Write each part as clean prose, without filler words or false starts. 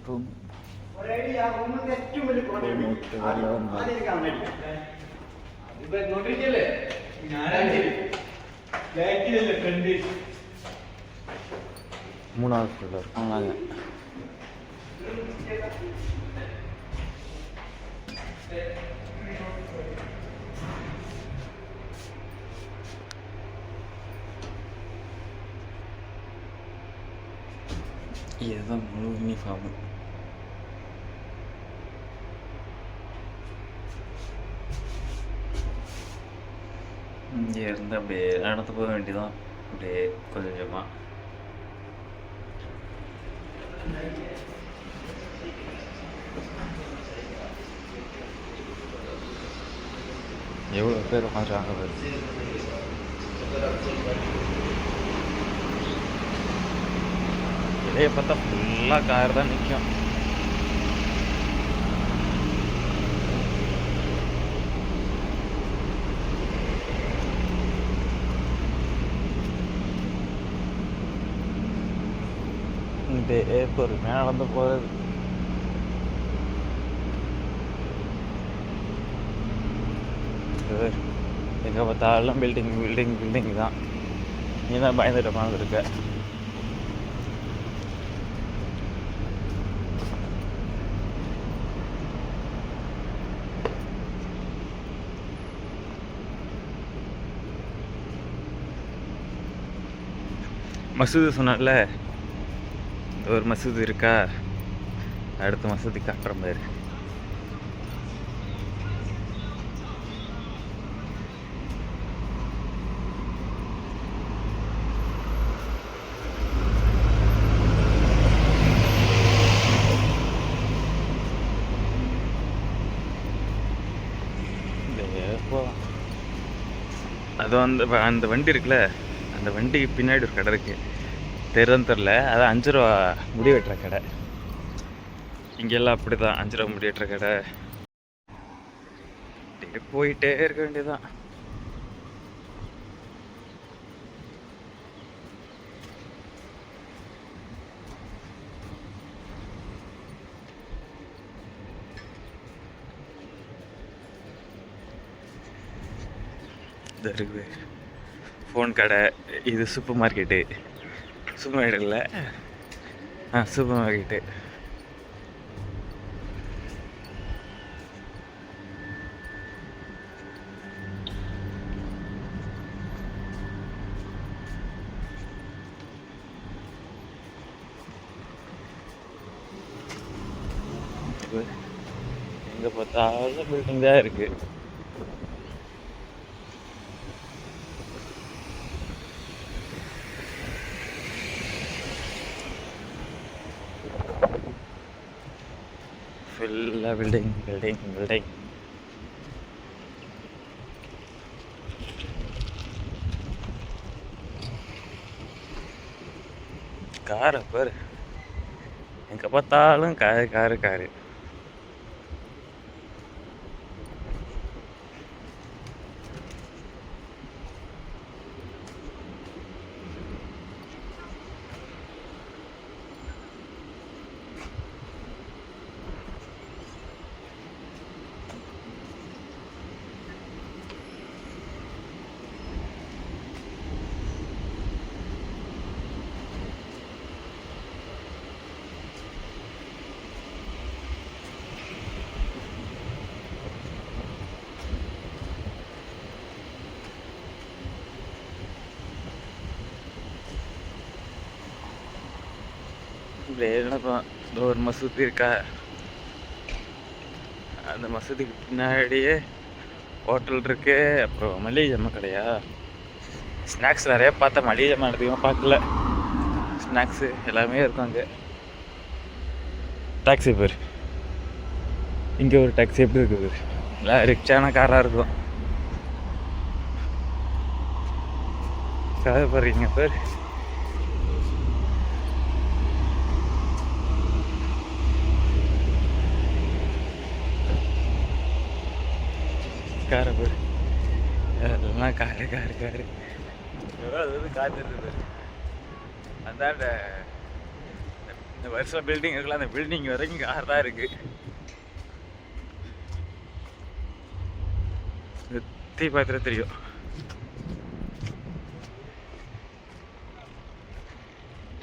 Room மூணாவது floor இருக்கும் நாங்கள். இதுதான் முழு யூனிஃபார்மு. இங்கே இருந்து அப்படியே நடந்து போக வேண்டியதான், அப்படியே கொஞ்சம் கொஞ்சமாக. எவ்வளோ பேர் உட்காந்துருக்காங்க பாரு. இடையே பார்த்தா ஃபுல்லாக கார் தான் நிற்கும். இப்படியே பொறுமையாக நடந்து போகிறது. எங்கே பார்த்தாலும் பில்டிங் பில்டிங் பில்டிங் தான். நீ தான் பயந்துட்ட மாதிரி இருக்க. மசூதி சொன்னால ஒரு மசூதி இருக்கா, அடுத்த மசூதி காட்டுற மாதிரி. அது அந்த வண்டி இருக்குல்ல, அந்த வண்டிக்கு பின்னாடி ஒரு கடை இருக்குது, தெரியும் தெரில. அதான் 5 ரூபா முடி வெட்டுற கடை. இங்கெல்லாம் அப்படி தான், 5 ரூபா முடி வெட்டுற கடை. போயிட்டே இருக்க வேண்டியதான். இது இருக்குது ஃபோன் கடை. இது சூப்பர் மார்க்கெட்டு. சூப்பர் மார்க்கெட் இல்லை, சூப்பர் மார்க்கெட்டு. எங்கே பார்த்தாலும் பில்டிங் தான் இருக்குது. ஃபுல்லாக பில்டிங் பில்டிங் பில்டிங். காரை பாரு, எங்கே பார்த்தாலும் காரு காரு காரு. என்னப்பா இந்த ஒரு மசூதி இருக்கா, அந்த மசூதிக்கு பின்னாடியே ஹோட்டல் இருக்கு. அப்புறம் மளிகை ஜாமான் கடையா, ஸ்நாக்ஸ் நிறைய பார்த்தேன். மளிகை ஜாமான் அதிகமாக பார்க்கல, ஸ்நாக்ஸு எல்லாமே இருக்கும் அங்கே. டாக்ஸி பேர் இங்கே ஒரு டாக்ஸி எப்படி இருக்குது, எல்லாம் ரிச்சான காராக இருக்கும். காரை பாருங்க பேர். காரை பேர் எல்லாம் காரு காரு காரு. அது வந்து காற்று இருக்குது. அந்தாண்ட இந்த வருஷம் பில்டிங் இருக்குல்ல, அந்த பில்டிங் வரைக்கும் கார் தான் இருக்கு. சுற்றி பார்த்துட்டு தெரியும்.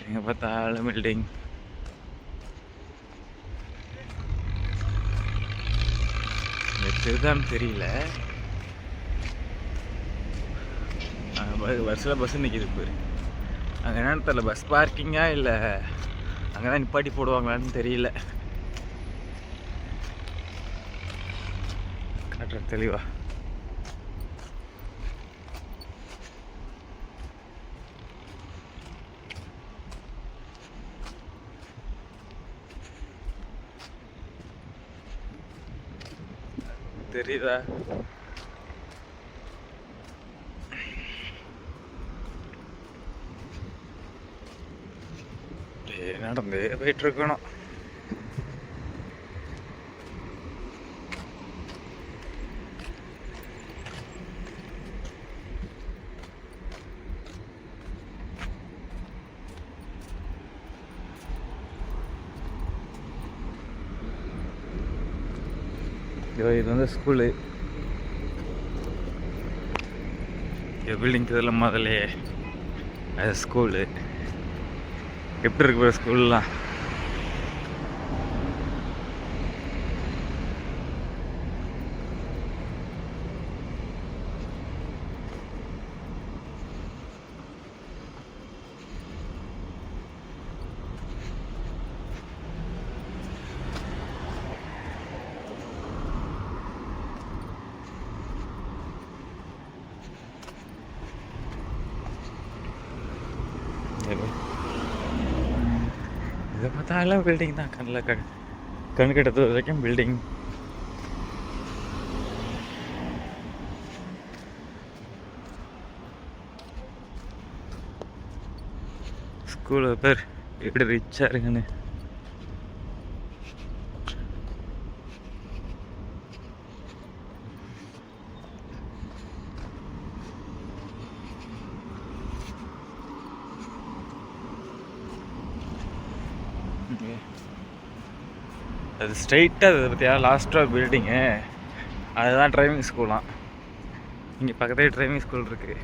எங்கே பார்த்தாலும் பில்டிங். எதுதான் தெரியல. வருஷத்தில் பஸ் நிற்கிது இப்போ. அங்கே என்னன்னு தெரியல, பஸ் பார்க்கிங்கா இல்லை அங்கே தான் நிப்பாட்டி போடுவாங்களான்னு தெரியல. காட்டுற தெளிவா தெரியுதா? நடந்து போயிட்டு இருக்கணும். இது வந்து ஸ்கூலு. பில்டிங் இதெல்லாம் முதல்ல அது ஸ்கூலு. எப்படி இருக்கு ஸ்கூல்லாம்? இதை பார்த்தாலும் பில்டிங் தான் கண்ணில் கண் கெட்டது வரைக்கும் பில்டிங். ஸ்கூலு பேர் எப்படி ரிச்சாக இருக்குன்னு. அது ஸ்ட்ரைட்டாக அதை பற்றியா லாஸ்ட்டாக பில்டிங்கு அதுதான் டிரைவிங் ஸ்கூலாம். இங்கே பக்கத்துலேயே டிரைவிங் ஸ்கூல் இருக்குது.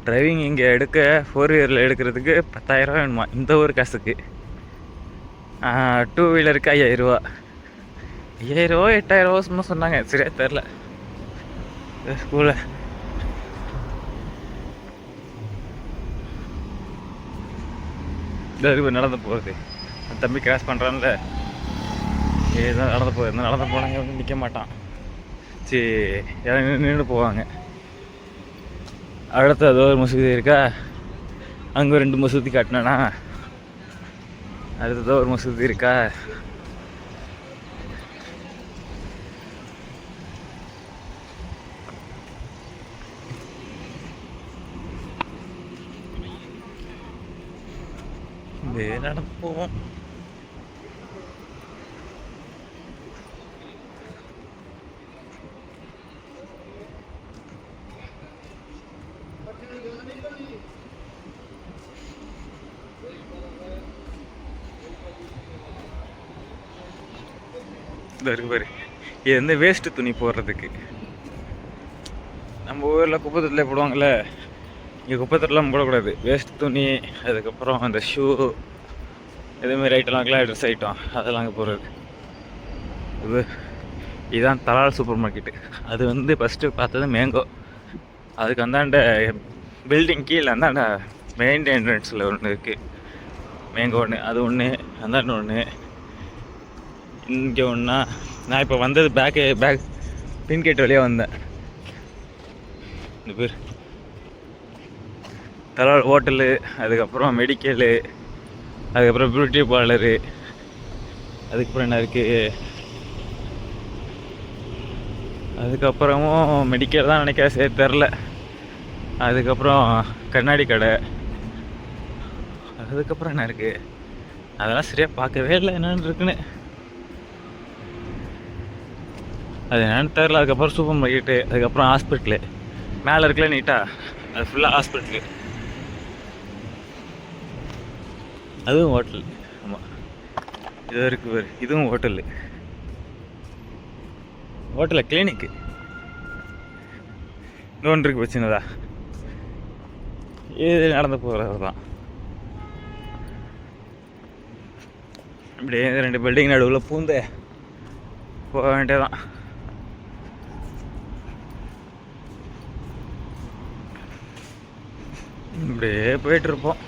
டிரைவிங் இங்கே எடுக்க 4 வீலரில் எடுக்கிறதுக்கு 10,000 வேணுமா இந்த ஒரு காசுக்கு. 2 வீலருக்கு 5,000 ரூபா, 8,000 சும்மா சொன்னாங்க, சரியா தெரில. ஸ்கூலில் நடந்து போகிறது, தம்பி கிராஸ் பண்ணுறான்ல, இதுதான் நடந்து போகுது. நடந்து போனாங்க வந்து நிற்க மாட்டான், சரி நின்று போவாங்க. அடுத்து அதோ ஒரு மசூதி இருக்கா, அங்கே 2 மசூதி காட்டினா, அடுத்ததோ ஒரு மசூதி இருக்கா. நடந்து போவோம். இருக்கு பாரு, இது வந்து வேஸ்ட்டு துணி போடுறதுக்கு. நம்ம ஊரில் குப்பத்தொட்டிலே போடுவாங்கள்ல, இங்கே குப்பத்தொட்டிலாம் போடக்கூடாது. வேஸ்ட் துணி, அதுக்கப்புறம் அந்த ஷூ, இதேமாரி ஐட்டம்லாம் ட்ரெஸ் ஐட்டம் அதெல்லாம் அங்கே போடுறது. இதுதான் தலால் சூப்பர் மார்க்கெட்டு. அது வந்து ஃபஸ்ட்டு பார்த்தது மேங்கோ. அதுக்கு அந்தாண்ட பில்டிங் கீழே அந்தாண்ட மெயின் என்ட்ரன்ஸில் ஒன்று இருக்குது மேங்கோ ஒன்று, அது ஒன்று, அந்தாண்ட ஒன்று, இங்கே ஒன்றா. நான் இப்போ வந்தது பேக் பின்கேட் வழியாக வந்தேன். இந்த பேர் தலால் ஹோட்டலு, அதுக்கப்புறம் மெடிக்கலு, அதுக்கப்புறம் பியூட்டி பார்லரு, அதுக்கப்புறம் என்ன இருக்குது, அதுக்கப்புறமும் மெடிக்கல் தான் நினைக்க, சரி தெரில. அதுக்கப்புறம் கண்ணாடி கடை, அதுக்கப்புறம் என்ன இருக்குது அதெல்லாம் சரியாக பார்க்கவே இல்லை என்னென்னு இருக்குன்னு. அது என்னென்னு தெரில. அதுக்கப்புறம் சூப்பர் மார்க்கெட்டு, அதுக்கப்புறம் ஹாஸ்பிட்டலு மேலே இருக்குல்ல நீட்டாக, அது ஃபுல்லாக ஹாஸ்பிட்டலு, அதுவும் ஹோட்டல். ஆமாம். இது இருக்கு பேர், இதுவும் ஹோட்டலு. ஹோட்டலில் கிளினிக்கு இன்னொன்று இருக்கு பிரச்சனைதா. இது நடந்து போகிறது தான். அப்படியே 2 பில்டிங் நடுவில் பூந்து போக வேண்டியதான். இப்படியே போயிட்டு இருப்போம்.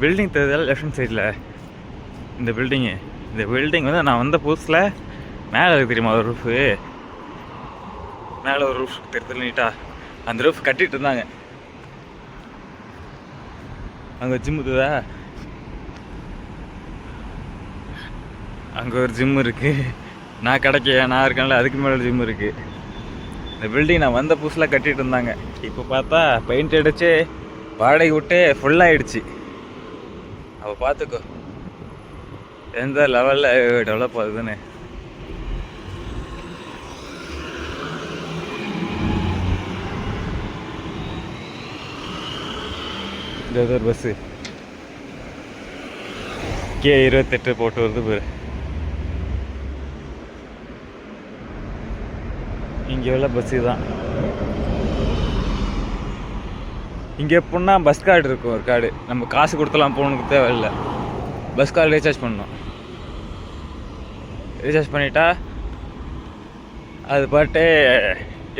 பில்டிங் தெரியுதால லெஃப்ட் ஹேண்ட் சைடில் இந்த பில்டிங் வந்து நான் வந்த புதுசில் மேலே இருக்கு தெரியுமா ஒரு ரூஃபு, மேலே ஒரு ரூஃப் தெரியுது நீட்டா. அந்த ரூஃப் கட்டிகிட்டு இருந்தாங்க. அங்கே ஜிம் இருக்குதா, அங்கே ஒரு ஜிம் இருக்குது. நான் நான் இருக்கேன்ல, அதுக்கு மேலே ஜிம் இருக்குது. இந்த பில்டிங் நான் வந்த புதுசில் கட்டிகிட்டு இருந்தாங்க. இப்போ பார்த்தா பெயிண்ட் அடித்து வாடகை விட்டு ஃபுல்லாகிடுச்சு. அப்போ பார்த்துக்கோ எந்த லெவலில் டெவலப் ஆகுதுன்னு. இந்த ஒரு பஸ்ஸு K28 போட்டு வருது பேர். இங்கே உள்ள பஸ்ஸு தான். இங்கே எப்படின்னா பஸ் கார்டு இருக்கும், ஒரு கார்டு நம்ம காசு கொடுத்தலாம் போகணுக்கு தேவையில்லை. பஸ் கார்டு ரீசார்ஜ் பண்ணணும். ரீசார்ஜ் பண்ணிட்டா அது பாட்டே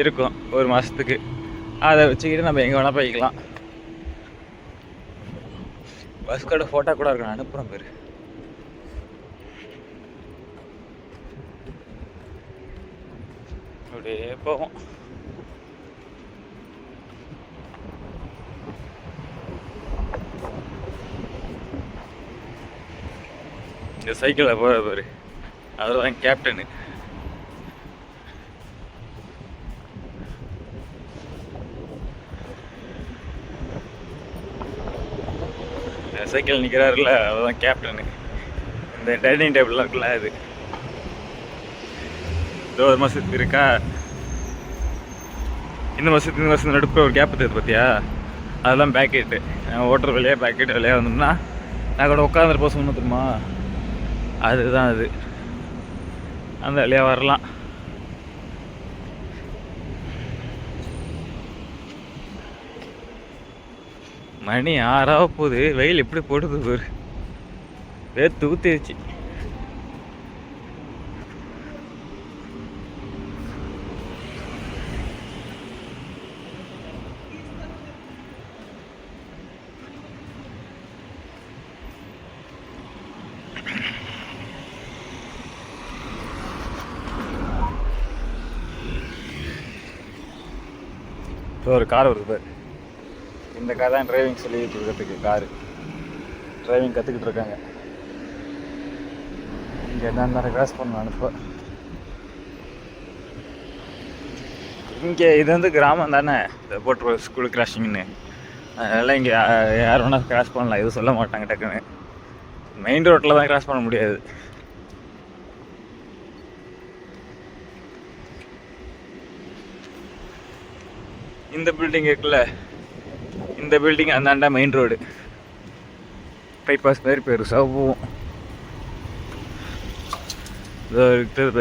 இருக்கும் ஒரு மாதத்துக்கு. அதை வச்சுக்கிட்டு நம்ம எங்கே வேணால் போய்க்கலாம். பஸ் கார்டு ஃபோட்டோ கூட இருக்கு, நான் அனுப்புகிறேன் பேர். அப்படியே போவோம். இந்த சைக்கிளில் போகிற பாரு, அவர் தான் கேப்டனு. சைக்கிள் நிற்கிறாருல, அவர் தான் கேப்டனு. இந்த டைனிங் டேபிள்லாம் இருக்குல்ல, அது ஒரு மாதத்துக்கு இருக்கா. இந்த மாதத்துக்கு நடுப்பு ஒரு கேப் தெரியுது பார்த்தியா, அதெல்லாம் பேக்கெட்டு. ஓட்டுற வழியாக பேக்கெட் வழியாக வந்தோம்னா நான் கூட உட்காந்துருப்போம் சொன்ன தெரியுமா, அதுதான் அது. அந்த வழியாக வரலாம். மணி 6 ஆக போகுது. வெயில் எப்படி போடுது ஒரு வேர்த்து ஊற்றிடுச்சு. ஒரு கார் வருது பேர். இந்த கார் தான் டிரைவிங் சொல்லி கொடுக்கறதுக்கு. காரு டிரைவிங் கற்றுக்கிட்டு இருக்காங்க. இங்கே என்ன கிராஸ் பண்ண அனுப்ப. இங்கே இது வந்து கிராமம் தானே, இந்த போட்டு ஸ்கூல் கிராஷிங்னு. அதனால் இங்கே யார் வேணால் கிராஸ் பண்ணலாம், எதுவும் சொல்ல மாட்டாங்க டக்குன்னு. மெயின் ரோட்டில் தான் கிராஸ் பண்ண முடியாது. இந்த பில்டிங் இருக்குல்ல, இந்த பில்டிங் அந்தாண்டா மெயின் ரோடு பைபாஸ் மாதிரி பெருசாக போவோம்.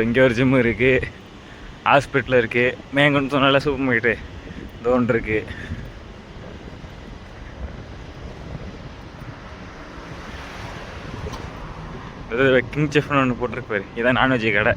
இங்கே ஒரு ஜிம்மு இருக்குது, ஹாஸ்பிட்டல் இருக்குது, மேங்கன்னு சொன்னால சூப்பர் மார்க்கெட்டு தோன் இருக்குது. கிங் செஃப்னு ஒன்று போட்டிருப்பாரு. இதான் நான்வெஜ் கடை.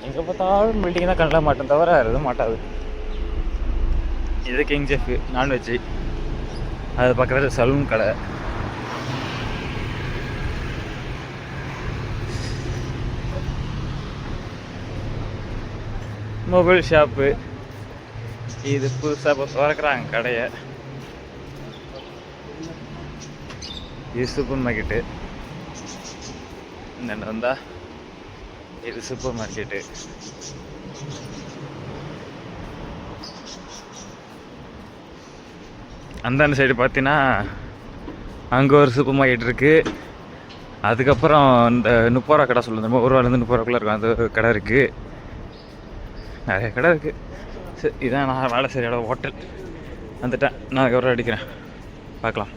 எங்கே பார்த்தாலும் பில்டிங் தான் கண்ணில் மாட்டோம், தவிர எதுவும் மாட்டாது. இது கிங் செஃப் நான்வெஜ்ஜு. அது பக்கத்தில் சலூன் கடை. Mobile shop. இது புதுசாக இப்போ திறக்கிறாங்க கடையை. இது சூப்பர் மார்க்கெட்டு. இந்த வந்தா இது சூப்பர் மார்க்கெட்டு. அந்தாண்ட சைடு பார்த்தீங்கன்னா அங்கே ஒரு சூப்பர் மார்க்கெட் இருக்குது. அதுக்கப்புறம் இந்த 30 ரூபா கடை சொல்லுங்க, 1 ரூபாலேருந்து 30 ரூபாக்குள்ளே இருக்கும், அந்த கடை இருக்குது. நிறைய கடை இருக்குது. சரி, இதான் நான் வேலை செய்கிற இடம், ஹோட்டல். வந்துட்டேன், நான் ஒரு அடிக்கிறேன், பார்க்கலாம்.